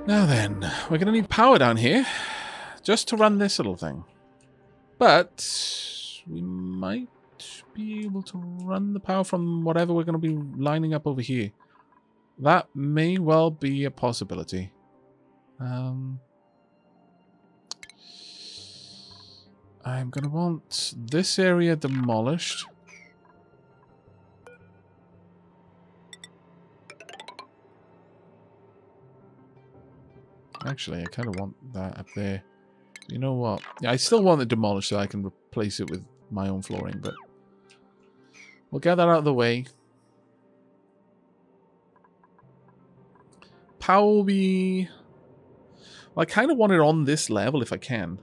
Now then, we're going to need power down here just to run this little thing. But we might be able to run the power from whatever we're going to be lining up over here. That may well be a possibility. I'm going to want this area demolished. Actually, I kind of want that up there. You know what? Yeah, I still want it demolished so I can replace it with my own flooring, but we'll get that out of the way. Power will be... Well, I kind of want it on this level if I can,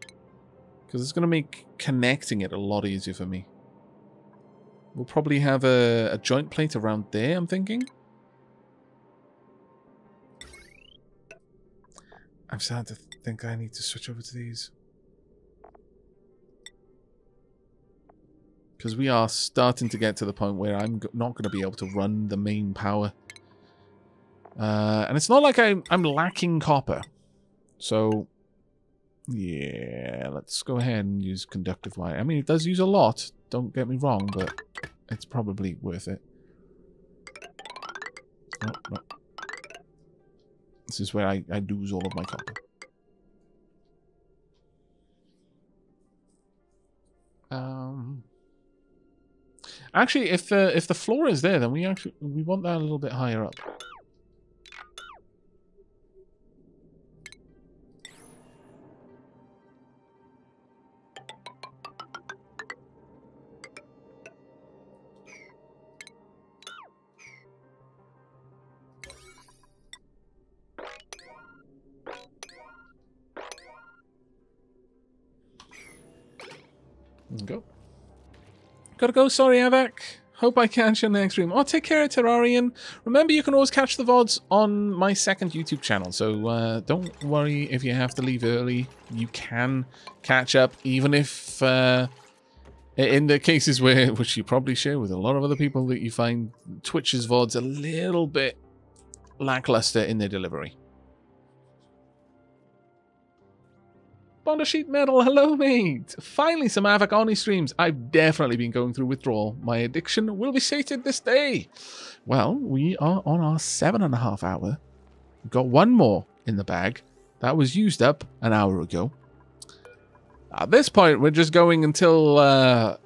because it's going to make connecting it a lot easier for me. We'll probably have a joint plate around there, I'm thinking. I'm starting to think I need to switch over to these. Because we are starting to get to the point where I'm not going to be able to run the main power. And it's not like I'm lacking copper. So, yeah, let's go ahead and use conductive wire. I mean, it does use a lot, don't get me wrong, but it's probably worth it. Oh, no. This is where I lose all of my copper. Actually, if the floor is there, then we want that a little bit higher up. Go. Gotta go, sorry, Aavak. Hope I catch you next stream. Oh, take care, Terrarian. Remember, you can always catch the VODs on my second YouTube channel, so don't worry if you have to leave early. You can catch up, even if, in the cases which you probably share with a lot of other people, that you find Twitch's VODs a little bit lackluster in their delivery. Bonder Sheet Metal, hello mate! Finally some Aavak Oni streams. I've definitely been going through withdrawal. My addiction will be sated this day. Well, we are on our 7.5 hour. We've got one more in the bag. That was used up an hour ago. At this point, we're just going until the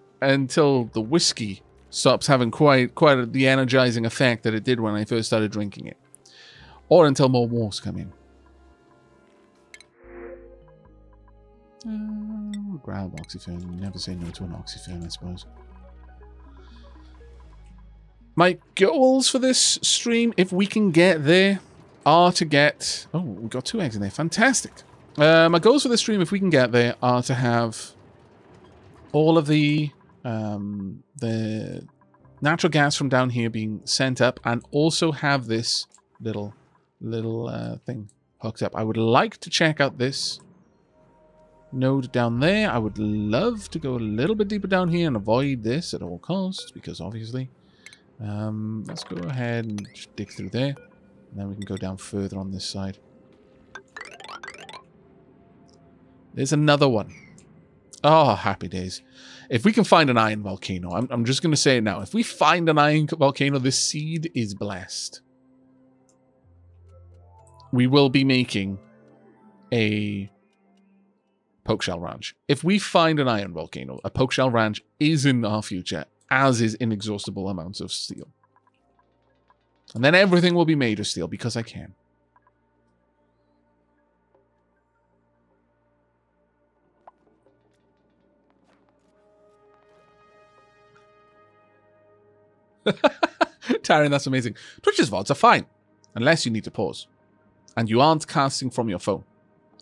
whiskey stops having quite the energizing effect that it did when I first started drinking it. Or until more wars come in. We'll grab oxyfern. Never say no to an oxyfern, I suppose. My goals for this stream, if we can get there, are to get... Oh, we've got 2 eggs in there. Fantastic. My goals for this stream, if we can get there, are to have all of the natural gas from down here being sent up, and also have this little thing hooked up. I would like to check out this node down there. I would love to go a little bit deeper down here and avoid this at all costs, because obviously. Let's go ahead and just dig through there, and then we can go down further on this side. There's another one. Oh, happy days. If we can find an iron volcano, I'm just going to say it now. If we find an iron volcano, this seed is blessed. We will be making a Pokeshell Ranch. If we find an iron volcano, a Pokeshell Ranch is in our future, as is inexhaustible amounts of steel. And then everything will be made of steel, because I can. Taryn, that's amazing. Twitch's VODs are fine, unless you need to pause. And you aren't casting from your phone.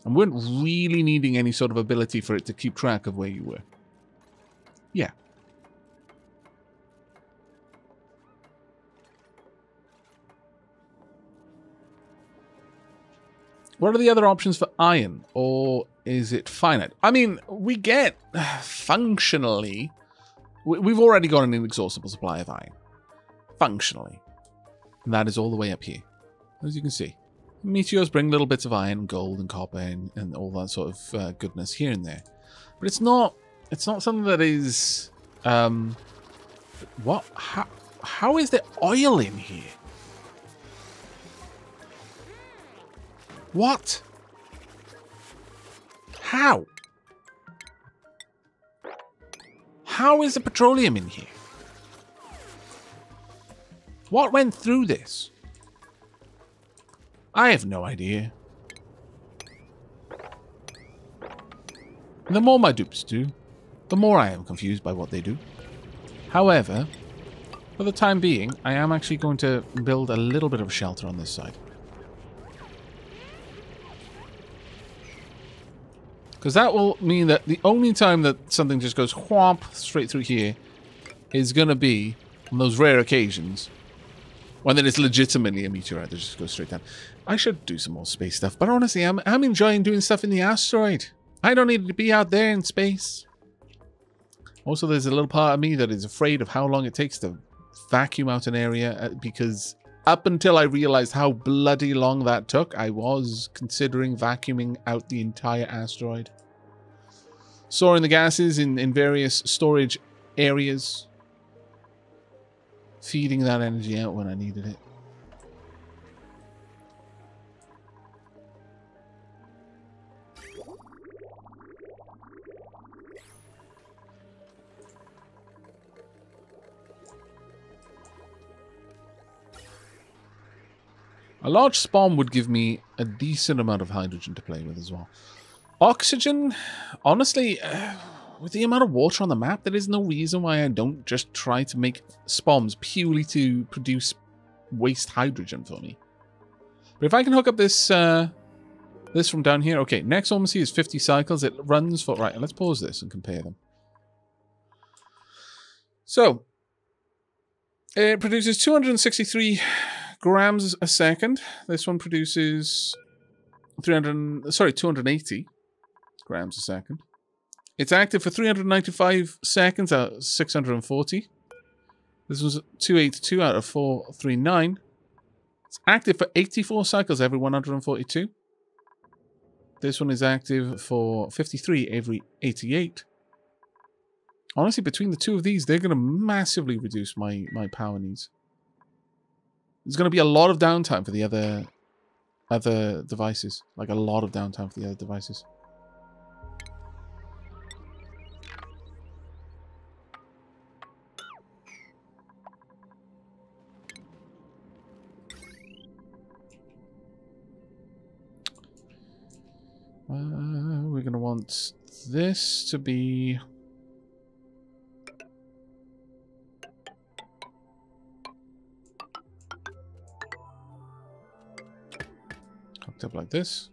And weren't really needing any sort of ability for it to keep track of where you were. Yeah. What are the other options for iron? Or is it finite? I mean, we get, functionally, we've already got an inexhaustible supply of iron. Functionally. And that is all the way up here, as you can see. Meteors bring little bits of iron, gold, and copper, and all that sort of goodness here and there. But it's not something that is... what? How is there oil in here? What? How? How is the petroleum in here? What went through this? I have no idea. And the more my dupes do, the more I am confused by what they do. However, for the time being, I am actually going to build a little bit of shelter on this side. Because that will mean that the only time that something just goes whomp straight through here is going to be on those rare occasions when it is legitimately a meteorite that just goes straight down. I should do some more space stuff, but honestly, I'm enjoying doing stuff in the asteroid. I don't need to be out there in space. Also, there's a little part of me that is afraid of how long it takes to vacuum out an area, because up until I realized how bloody long that took, I was considering vacuuming out the entire asteroid. Storing the gases in various storage areas. Feeding that energy out when I needed it. A large spawn would give me a decent amount of hydrogen to play with as well. Oxygen, honestly, with the amount of water on the map, there is no reason why I don't just try to make spawns purely to produce waste hydrogen for me. But if I can hook up this this from down here, okay, next Oassise is 50 cycles. It runs for, right, let's pause this and compare them. So, it produces 263 grams a second. This one produces 280 grams a second. It's active for 395 seconds out of 640. This was 282 out of 439. It's active for 84 cycles every 142. This one is active for 53 every 88. Honestly, between the two of these, they're going to massively reduce my power needs. There's going to be a lot of downtime for the other devices. Like a lot of downtime for the other devices. We're going to want this to be... hooked up like this.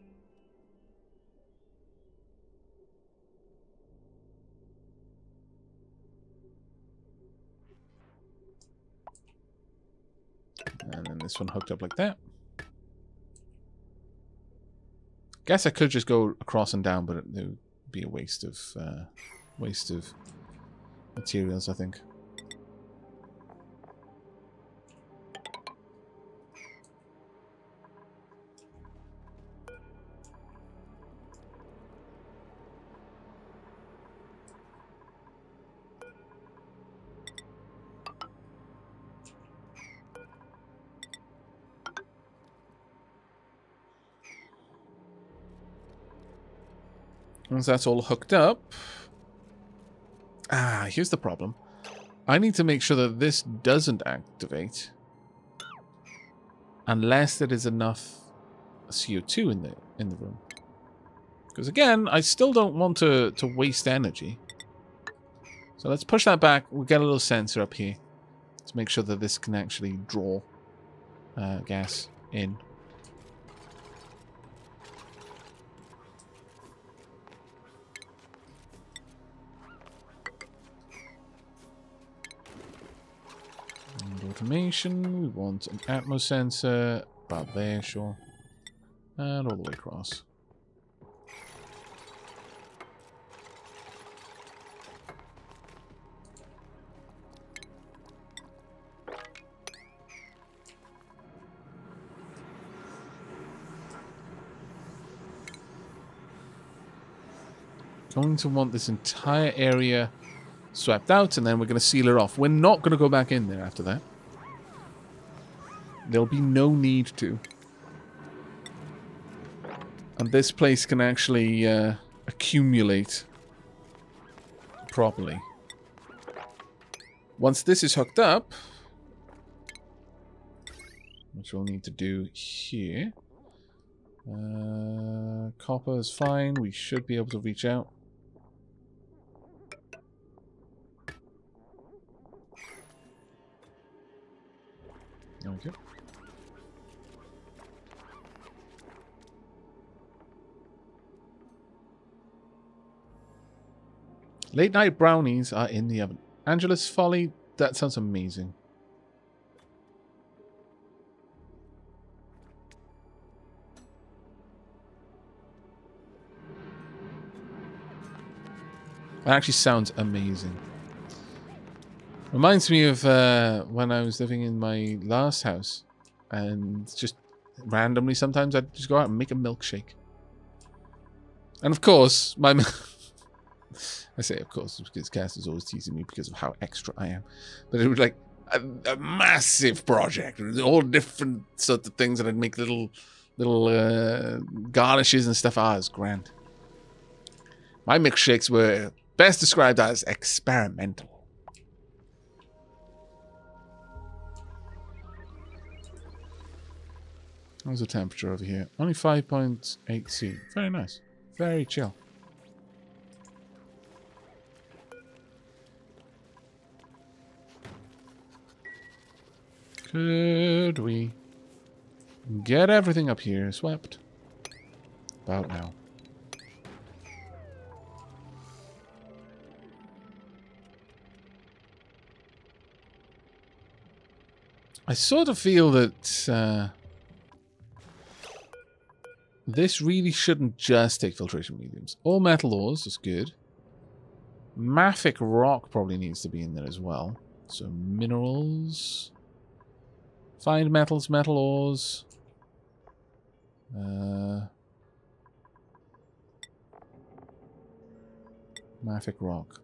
And then this one hooked up like that. Guess I could just go across and down, but it would be a waste of materials, I think. Once that's all hooked up... here's the problem. I need to make sure that this doesn't activate unless there is enough CO2 in the room. Because again, I still don't want to waste energy. So let's push that back. We'll get a little sensor up here to make sure that this can actually draw gas in. Automation, we want an atmo sensor, about there, sure. And all the way across. going to want this entire area swept out, and then we're going to seal it off. We're not going to go back in there after that. There'll be no need to. And this place can actually accumulate properly. Once this is hooked up, which we'll need to do here. Copper is fine. We should be able to reach out. Okay. Late night brownies are in the oven. Angela's Folly, that sounds amazing. That actually sounds amazing. Reminds me of when I was living in my last house. And just randomly sometimes I'd just go out and make a milkshake. And of course, my... I say of course because Cass is always teasing me because of how extra I am. But it was like a massive project. All different sorts of things that I'd make little garnishes and stuff. Ah, it's grand. My milkshakes were best described as experimental. How's the temperature over here? Only 5.8 C. Very nice. Very chill. Could we get everything up here swept? About now. I sort of feel that this really shouldn't just take filtration mediums. All metal ores is good. Mafic rock probably needs to be in there as well. So minerals. Find metals, metal ores. Mafic rock.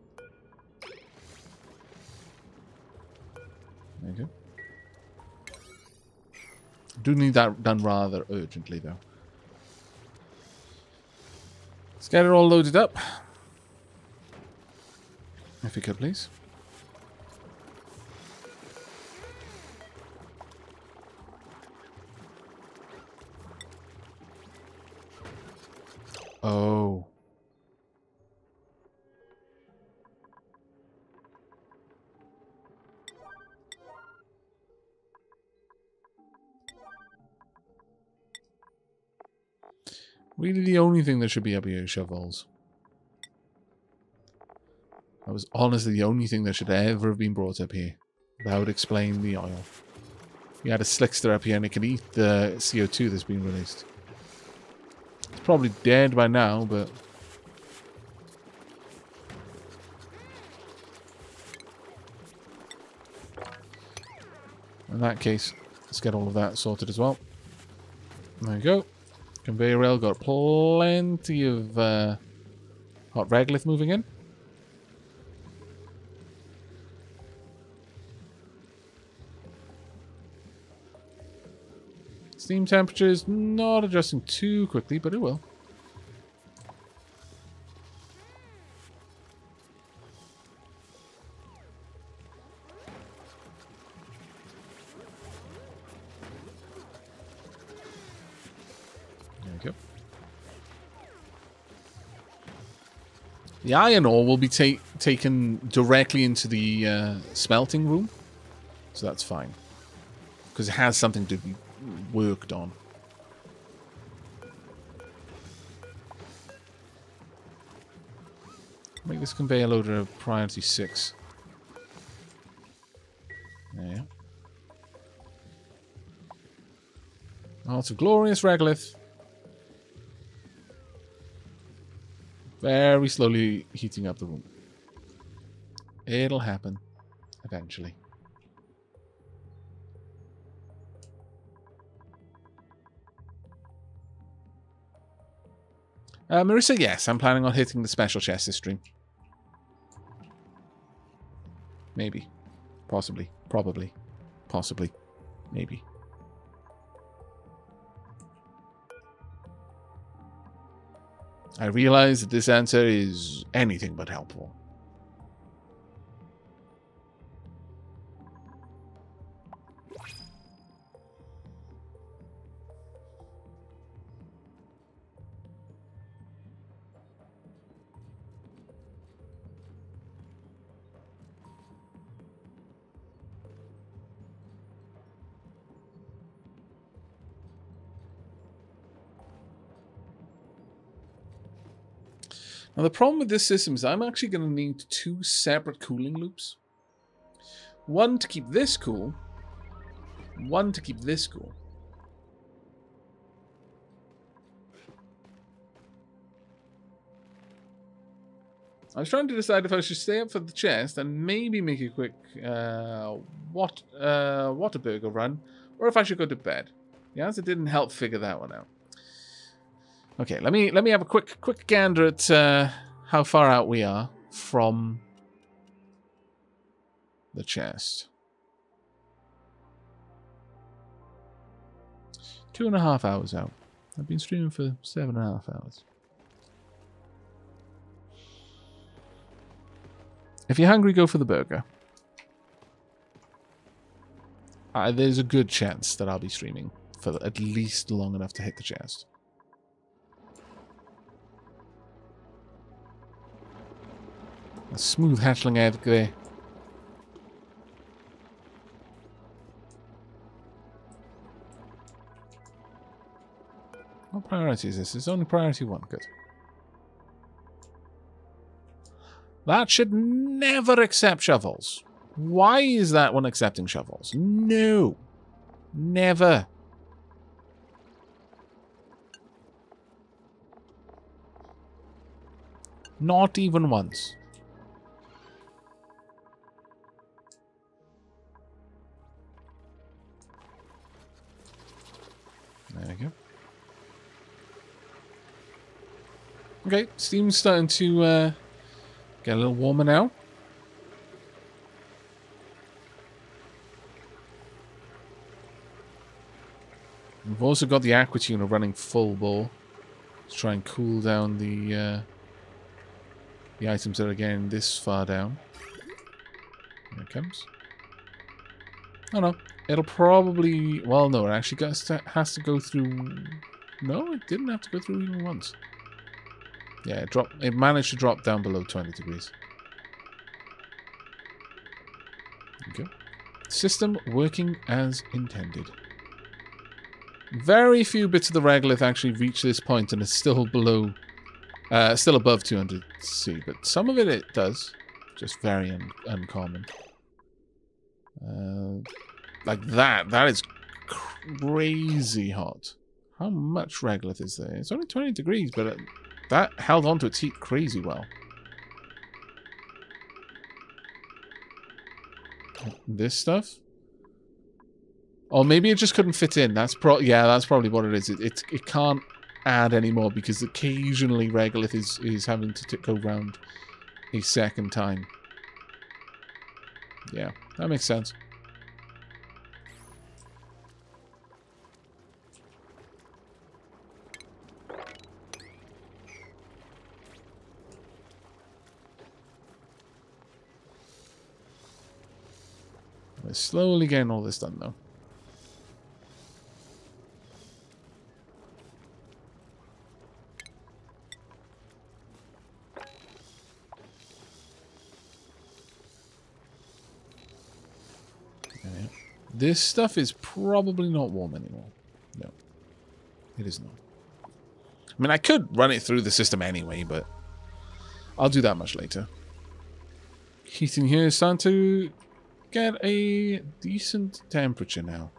There you go. Do need that done rather urgently, though. Let's get it all loaded up. If you could, please. Oh. Really the only thing that should be up here is shovels. That was honestly the only thing that should ever have been brought up here. That would explain the oil. You had a slickster up here and it can eat the CO2 that's been released. It's probably dead by now, but... in that case, let's get all of that sorted as well. There you go. Conveyor rail got plenty of hot regolith moving in. Steam temperature is not adjusting too quickly, but it will. There we go. The iron ore will be taken directly into the smelting room, so that's fine. Because it has something to be worked on. Make this conveyor loader a priority 6. There. Lots of glorious regolith. Very slowly heating up the room. It'll happen eventually. Marissa, yes, I'm planning on hitting the special chest this stream. Maybe. Possibly. Probably. Possibly. Maybe. I realize that this answer is anything but helpful. Now the problem with this system is I'm actually going to need 2 separate cooling loops. One to keep this cool. One to keep this cool. I was trying to decide if I should stay up for the chest and maybe make a quick Whataburger run, or if I should go to bed. The answer didn't help figure that one out. Okay, let me have a quick gander at how far out we are from the chest. 2.5 hours out. I've been streaming for 7.5 hours. If you're hungry, go for the burger. There's a good chance that I'll be streaming for at least long enough to hit the chest. A smooth hatchling Aavak there. What priority is this? It's only priority 1. Good. That should never accept shovels. Why is that one accepting shovels? No. Never. Not even once. There we go. Okay, steam's starting to get a little warmer now. We've also got the aqua tuner running full bore to try and cool down the items that are getting this far down. Here it comes. Oh no, it'll probably... Well, no, it actually has to go through... No, it didn't have to go through even once. Yeah, it managed to drop down below 20 degrees. Okay. System working as intended. Very few bits of the regolith actually reach this point and it's still below... still above 200 C, but some of it does. Just very uncommon. Like that. That is crazy hot. How much regolith is there? It's only 20 degrees, but that held on to its heat crazy well. This stuff? Or maybe it just couldn't fit in. That's probably what it is. It can't add anymore because occasionally regolith is having to go round a second time. Yeah, that makes sense. We're slowly getting all this done, though. This stuff is probably not warm anymore. No. It is not. I mean, I could run it through the system anyway, but I'll do that much later. Heating here is starting to get a decent temperature now.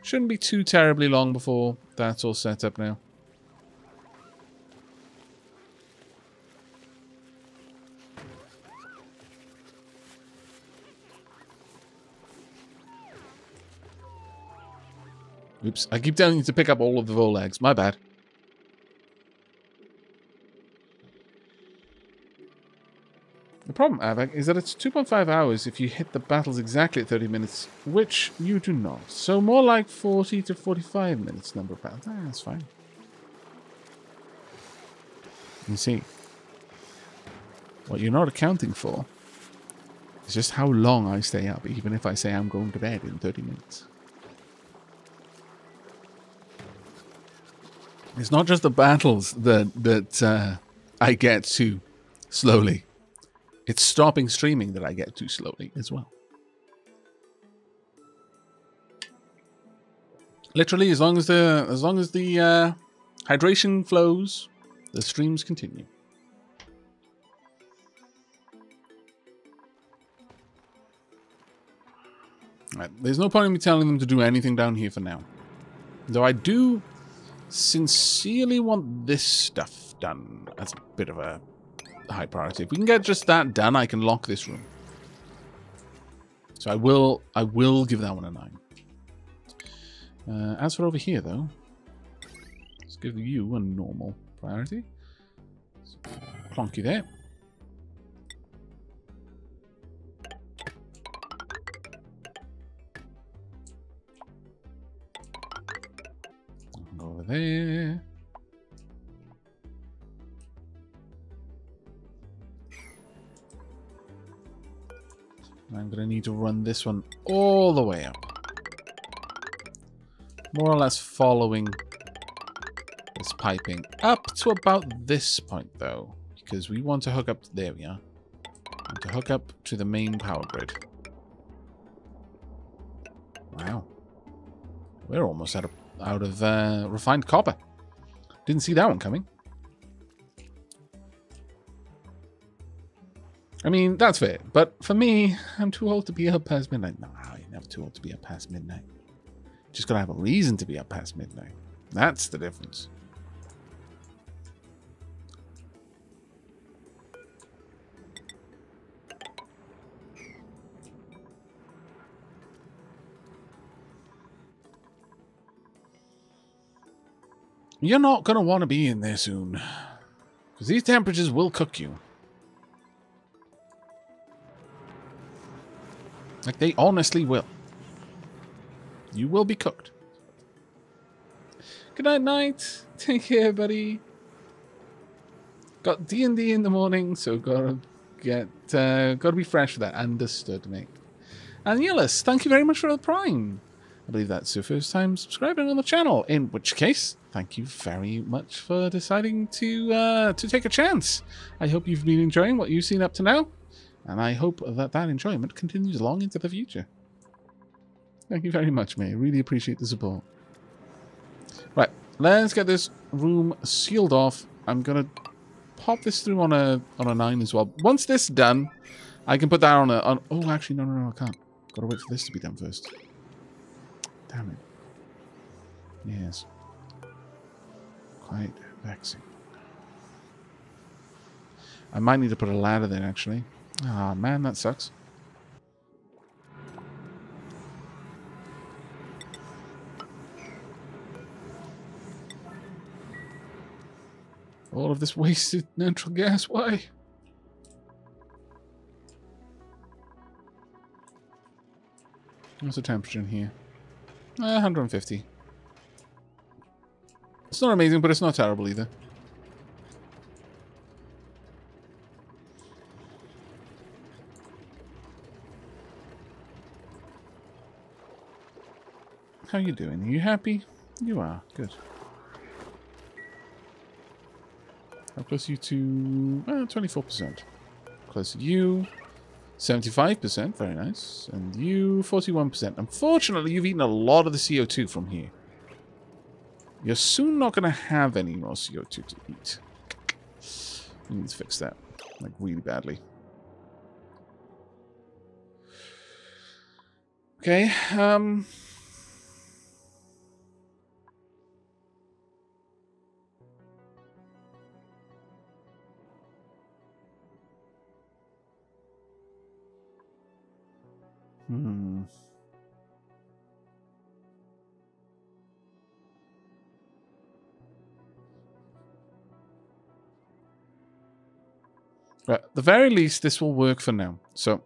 Shouldn't be too terribly long before that's all set up now. Oops, I keep telling you to pick up all of the vol eggs. My bad. The problem, Aavak, is that it's 2.5 hours if you hit the battles exactly at 30 minutes, which you do not. So more like 40 to 45 minutes number of battles. That's fine. You see, what you're not accounting for is just how long I stay up, even if I say I'm going to bed in 30 minutes. It's not just the battles that I get to slowly. It's stopping streaming that I get to slowly as well. Literally, as long as the hydration flows, the streams continue. Right, there's no point in me telling them to do anything down here for now. Though I do sincerely want this stuff done as a bit of a high priority. If we can get just that done, I can lock this room. So I will give that one a 9. As for over here, though, let's give you a normal priority. So, plonk you there. Go over there. I'm going to need to run this one all the way up. More or less following this piping up to about this point, though. Because we want to hook up... There we are. We want to hook up to the main power grid. Wow. We're almost out of refined copper. Didn't see that one coming. I mean, that's fair. But for me, I'm too old to be up past midnight. No, you're never too old to be up past midnight. Just gotta have a reason to be up past midnight. That's the difference. You're not gonna want to be in there soon. Because these temperatures will cook you. Like, they honestly will. You will be cooked. Good night, Knight. Take care, buddy. Got D&D in the morning, so gotta be fresh for that. Understood, mate. And Yellis, thank you very much for the Prime. I believe that's your first time subscribing on the channel. In which case, thank you very much for deciding to take a chance. I hope you've been enjoying what you've seen up to now. And I hope that enjoyment continues long into the future. Thank you very much, mate. Really appreciate the support. Right, let's get this room sealed off. I'm gonna pop this through on a 9 as well. Once this is done, I can put that on a... oh, actually, no, I can't. Gotta wait for this to be done first. Damn it. Yes. Quite vexing. I might need to put a ladder there, actually. Ah, man, that sucks. All of this wasted natural gas, why? What's the temperature in here? 150. It's not amazing, but it's not terrible either. How you doing? Are you happy? You are. Good. How close are you to... 24%. Close to you. 75%. Very nice. And you, 41%. Unfortunately, you've eaten a lot of the CO2 from here. You're soon not going to have any more CO2 to eat. We need to fix that. Like, really badly. Okay, But at the very least, this will work for now. So,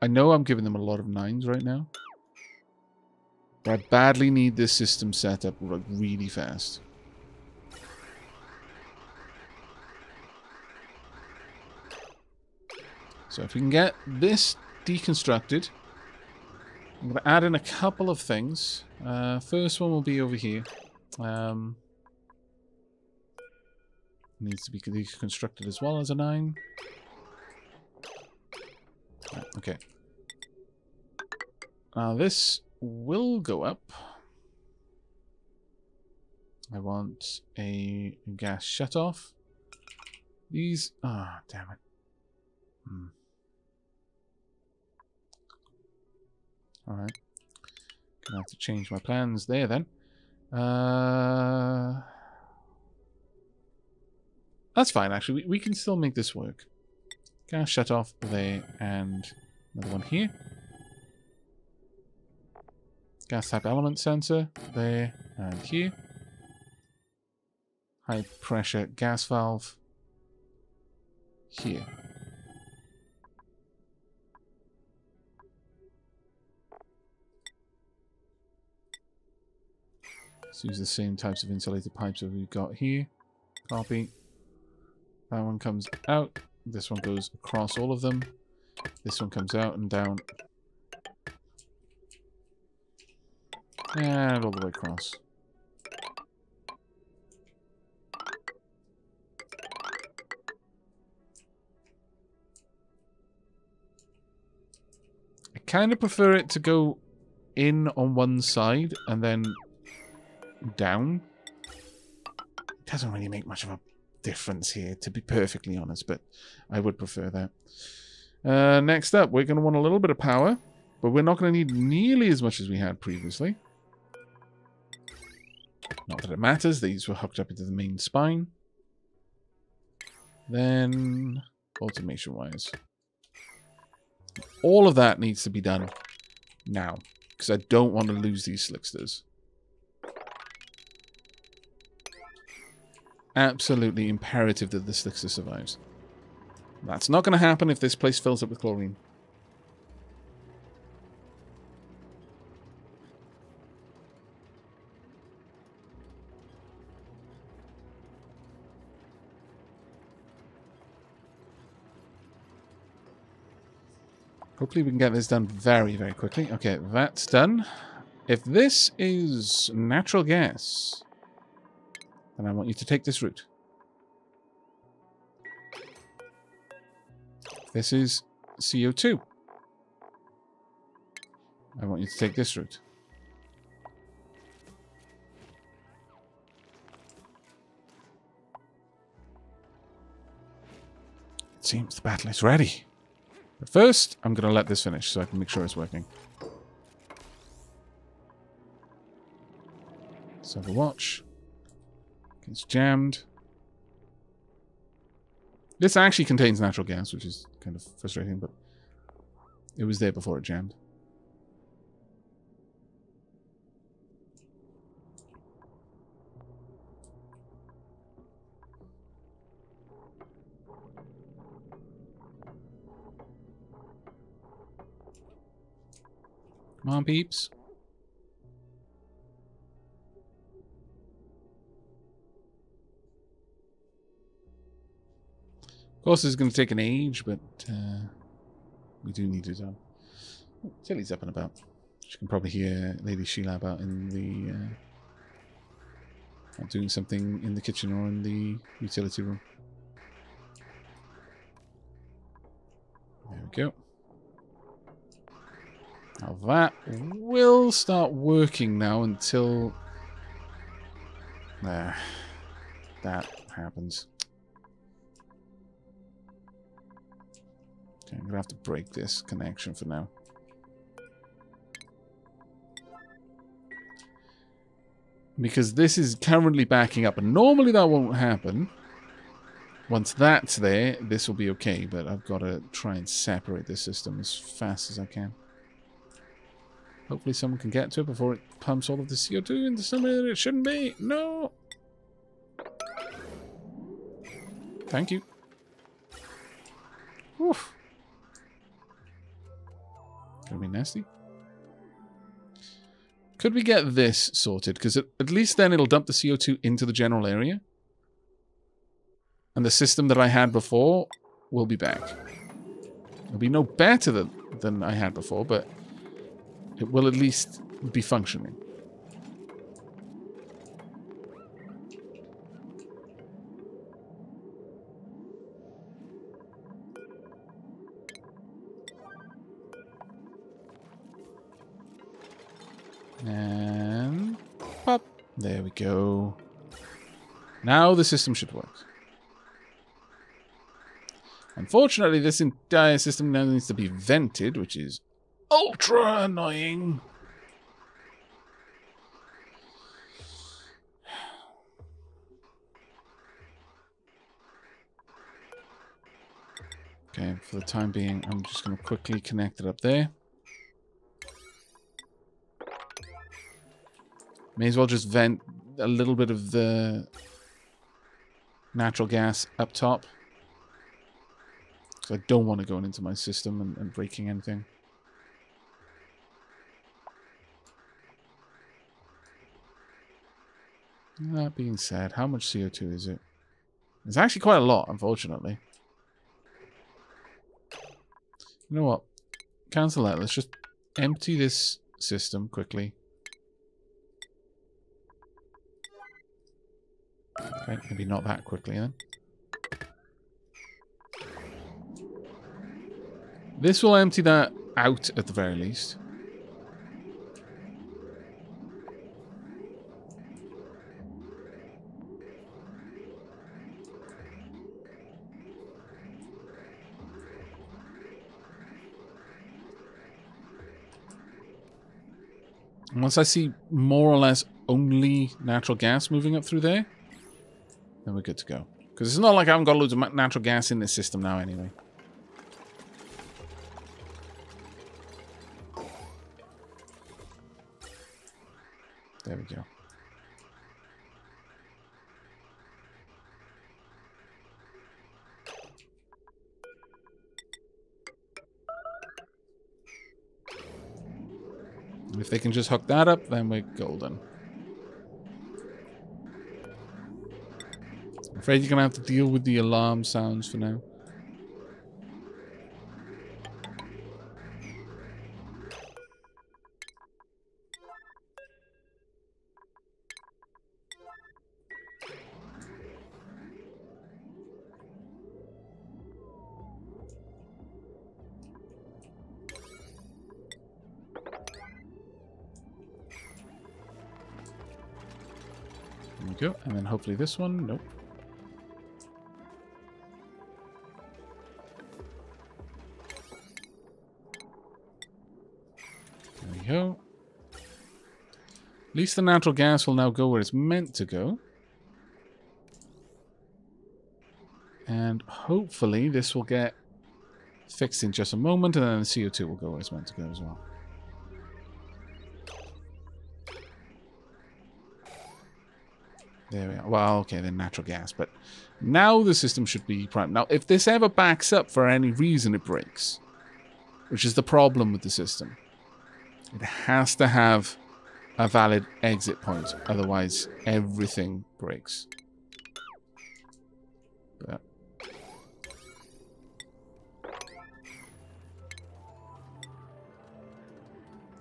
I know I'm giving them a lot of 9s right now. But I badly need this system set up like really fast. So if we can get this deconstructed, I'm going to add in a couple of things. First one will be over here. Needs to be deconstructed as well as a 9. Right, okay. Now this will go up. I want a gas shutoff. These... Ah, damn it. Alright. Gonna have to change my plans there then. That's fine, actually. We can still make this work. Gas shut off there, and another one here. Gas type element sensor there and here. High pressure gas valve here. Let's use the same types of insulated pipes that we've got here. Copy. That one comes out. This one goes across all of them. This one comes out and down. And all the way across. I kind of prefer it to go in on one side and then down. It doesn't really make much of a difference here, to be perfectly honest, but I would prefer that. Next up, we're going to want a little bit of power, but we're not going to need nearly as much as we had previously. Not that it matters, these were hooked up into the main spine. Then, automation wires. All of that needs to be done now, because I don't want to lose these slicksters. Absolutely imperative that the slickster survives. That's not going to happen if this place fills up with chlorine. Hopefully we can get this done very, very quickly. Okay, that's done. If this is natural gas, then I want you to take this route. This is CO2. I want you to take this route. It seems the battle is ready. But first, I'm going to let this finish so I can make sure it's working. Let's have a watch. It's jammed. This actually contains natural gas, which is kind of frustrating, but it was there before it jammed. Come on, peeps. Of course, it's going to take an age, but we do need it done. Oh, Tilly's up and about. She can probably hear Lady Sheila out in the... doing something in the kitchen or in the utility room. There we go. Now that will start working now until that happens. Okay, I'm going to have to break this connection for now. Because this is currently backing up, and normally that won't happen. Once that's there, this will be okay, but I've got to try and separate this system as fast as I can. Hopefully someone can get to it before it pumps all of the CO2 into somewhere that it shouldn't be. No! Thank you. Oof. Gonna be nasty. Could we get this sorted? Because at least then it'll dump the CO2 into the general area. And the system that I had before will be back. It'll be no better than I had before, but it will at least be functioning. And pop. There we go. Now the system should work. Unfortunately, this entire system now needs to be vented, which is ultra annoying. Okay, for the time being, I'm just going to quickly connect it up there. May as well just vent a little bit of the natural gas up top. Because I don't want to go into my system and breaking anything. That being said, how much CO2 is it? It's actually quite a lot, unfortunately. You know what? Cancel that. Let's just empty this system quickly. Okay, maybe not that quickly then. This will empty that out at the very least. And once I see more or less only natural gas moving up through there, then we're good to go. Because it's not like I haven't got loads of natural gas in this system now anyway. There we go. If they can just hook that up, then we're golden. I'm afraid you're going to have to deal with the alarm sounds for now. There we go. And then hopefully this one. Nope. There we go. At least the natural gas will now go where it's meant to go. And hopefully this will get fixed in just a moment, and then the CO2 will go where it's meant to go as well. There we are. Well, okay, then natural gas. But now the system should be primed. Now, if this ever backs up for any reason, it breaks. Which is the problem with the system. It has to have a valid exit point. Otherwise, everything breaks. But I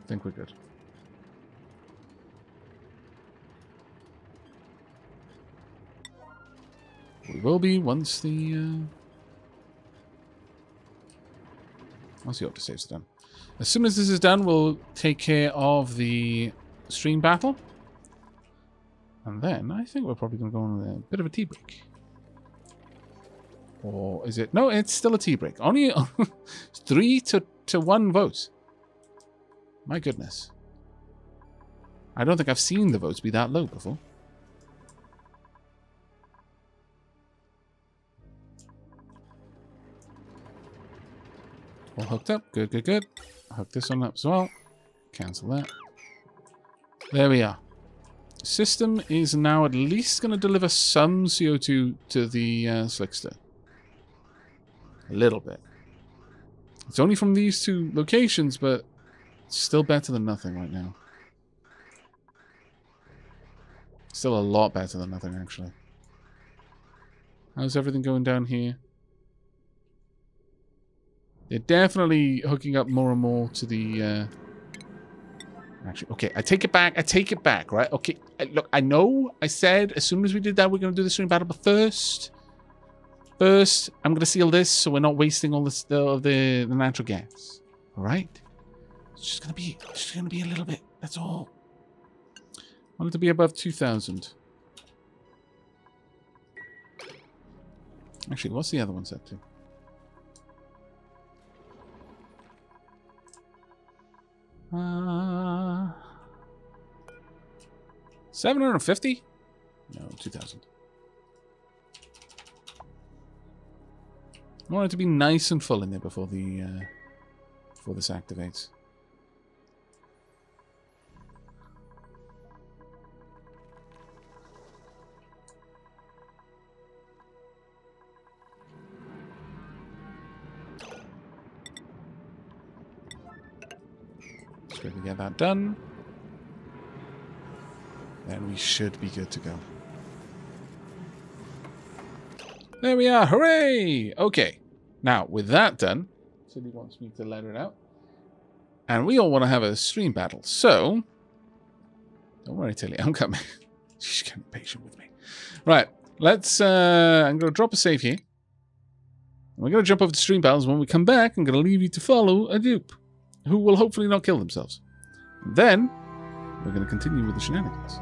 think we're good. We will be once the autosaves are done. As soon as this is done, we'll take care of the stream battle. And then I think we're probably going to go on a bit of a tea break. Or is it? No, it's still a tea break. Only 3 to 1 vote. My goodness. I don't think I've seen the votes be that low before. All hooked up. Good, good, good. Hook this one up as well. Cancel that. There we are. System is now at least going to deliver some CO2 to the slickster. A little bit. It's only from these two locations, but it's still better than nothing right now. Still a lot better than nothing, actually. How's everything going down here? They're definitely hooking up more and more to the... Actually, okay, I take it back. I take it back, right? Okay, look, I know I said as soon as we did that, we're going to do the stream battle, but first, I'm going to seal this so we're not wasting all this, the natural gas. All right? It's just going to be a little bit. That's all. I want it to be above 2,000. Actually, what's the other one set to? Uh, 750? No, 2,000. I want it to be nice and full in there before this activates. Let's quickly get that done. Then we should be good to go. There we are. Hooray! Okay. Now, with that done, Tilly wants me to let it out. And we all want to have a stream battle. So, don't worry, Tilly. I'm coming. She's getting patient with me. Right. Let's, I'm going to drop a save here. We're going to jump over to stream battles. When we come back, I'm going to leave you to follow a dupe who will hopefully not kill themselves. Then, we're going to continue with the shenanigans.